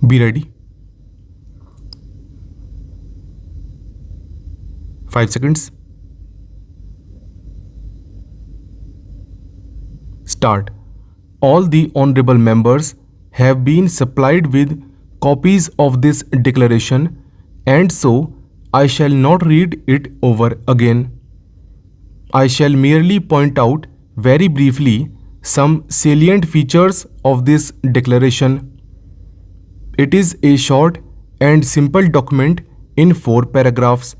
Be ready. 5 seconds. Start. All the honorable members have been supplied with copies of this declaration, and so I shall not read it over again. I shall merely point out very briefly some salient features of this declaration. It is a short and simple document in 4 paragraphs.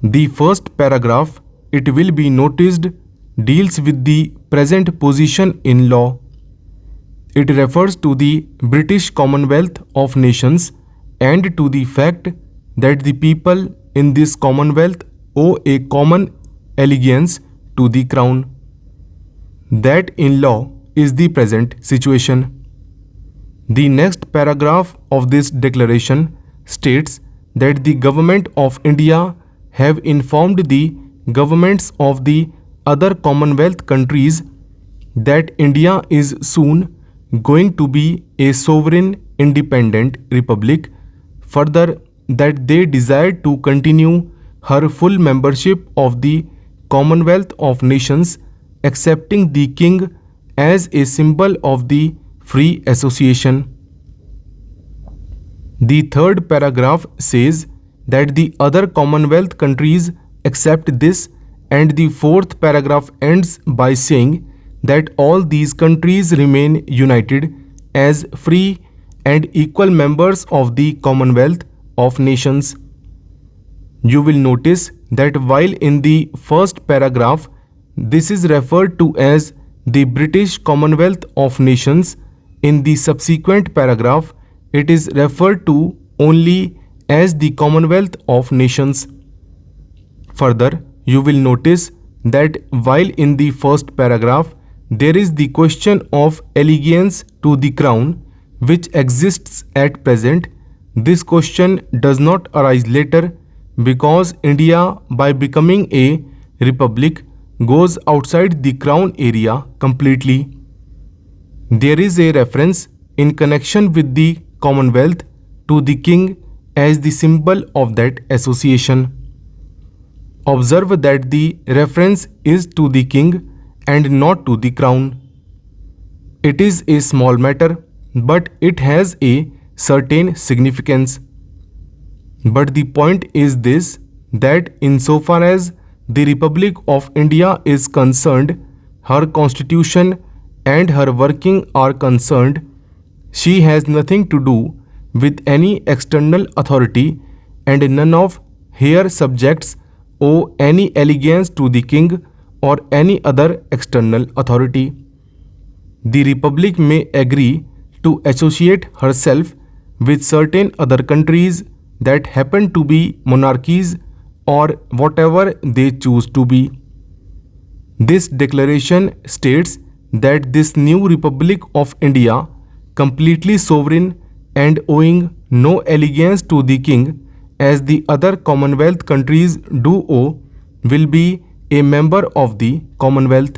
The first paragraph, it will be noticed, deals with the present position in law. It refers to the British Commonwealth of Nations and to the fact that the people in this Commonwealth owe a common allegiance to the Crown. That in law is the present situation. The next paragraph of this declaration states that the Government of India have informed the governments of the other Commonwealth countries that India is soon going to be a sovereign independent republic, further that they desire to continue her full membership of the Commonwealth of Nations, accepting the King as a symbol of the free association. The third paragraph says that the other Commonwealth countries accept this, and the fourth paragraph ends by saying that all these countries remain united as free and equal members of the Commonwealth of Nations. You will notice that while in the first paragraph this is referred to as the British Commonwealth of Nations, in the subsequent paragraph it is referred to only as the Commonwealth of Nations. Further, you will notice that while in the first paragraph there is the question of allegiance to the Crown which exists at present, this question does not arise later because India, by becoming a republic, goes outside the Crown area completely. There is a reference in connection with the Commonwealth to the King as the symbol of that association. Observe that the reference is to the King and not to the Crown. It is a small matter, but it has a certain significance. But the point is this, that insofar as the Republic of India is concerned, her constitution and her working are concerned, she has nothing to do with any external authority, and none of her subjects owe any allegiance to the King or any other external authority. The Republic may agree to associate herself with certain other countries that happen to be monarchies or whatever they choose to be. This declaration states that this new Republic of India, completely sovereign and owing no allegiance to the King as the other Commonwealth countries do owe, will be a member of the Commonwealth.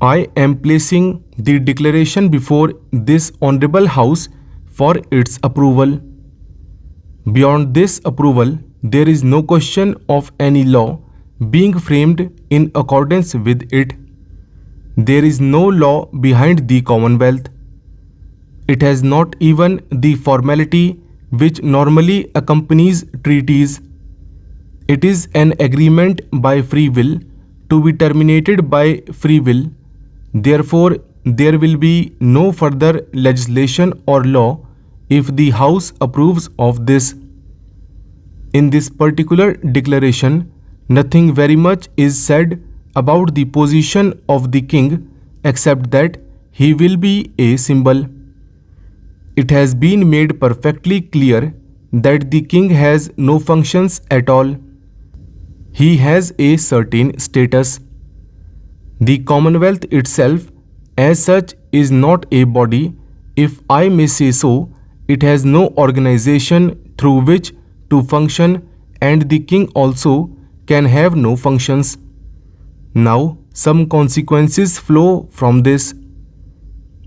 I am placing the declaration before this Honourable House for its approval. Beyond this approval, there is no question of any law being framed in accordance with it. There is no law behind the Commonwealth. It has not even the formality which normally accompanies treaties. It is an agreement by free will to be terminated by free will. Therefore, there will be no further legislation or law if the House approves of this. In this particular declaration, nothing very much is said about the position of the King except that he will be a symbol. It has been made perfectly clear that the King has no functions at all. He has a certain status. The Commonwealth itself as such is not a body, if I may say so. It has no organization through which to function, and the King also can have no functions. Now, some consequences flow from this.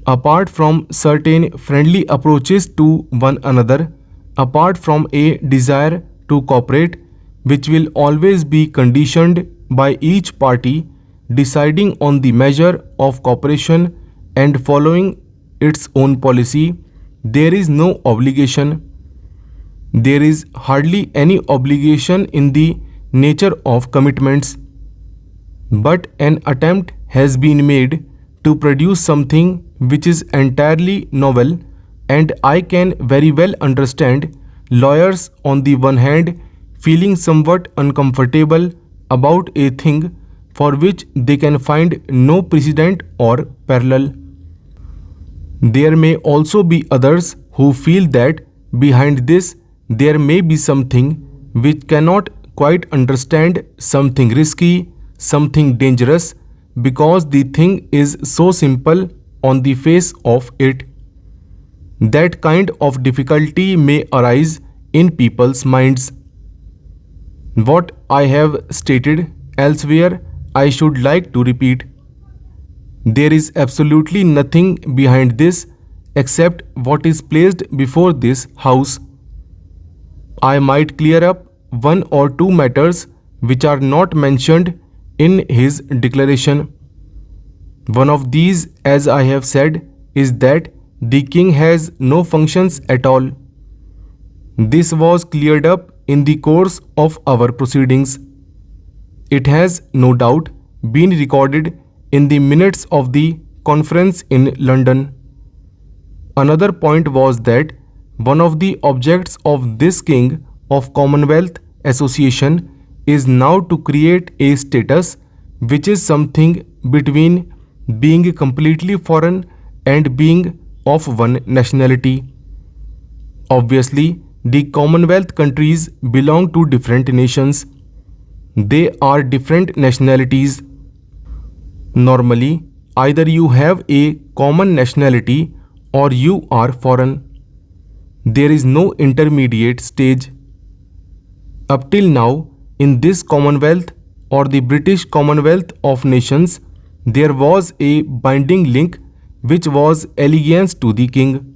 apart from certain friendly approaches to one another, apart from a desire to cooperate, which will always be conditioned by each party deciding on the measure of cooperation and following its own policy, there is no obligation. There is hardly any obligation in the nature of commitments, but an attempt has been made to produce something which is entirely novel, and I can very well understand lawyers on the one hand feeling somewhat uncomfortable about a thing for which they can find no precedent or parallel. There may also be others who feel that behind this there may be something which cannot quite understand, something risky, something dangerous, because the thing is so simple on the face of it. That kind of difficulty may arise in people's minds. What I have stated elsewhere, I should like to repeat. There is absolutely nothing behind this except what is placed before this house. I might clear up one or two matters which are not mentioned in his declaration. One of these, as I have said, is that the king has no functions at all. This was cleared up in the course of our proceedings. It has no doubt been recorded in the minutes of the conference in London. Another point was that one of the objects of this King of Commonwealth Association is now to create a status which is something between being completely foreign and being of one nationality. Obviously, the Commonwealth countries belong to different nations. They are different nationalities. Normally, either you have a common nationality or you are foreign. There is no intermediate stage. Up till now, in this Commonwealth or the British Commonwealth of Nations, there was a binding link which was allegiance to the king.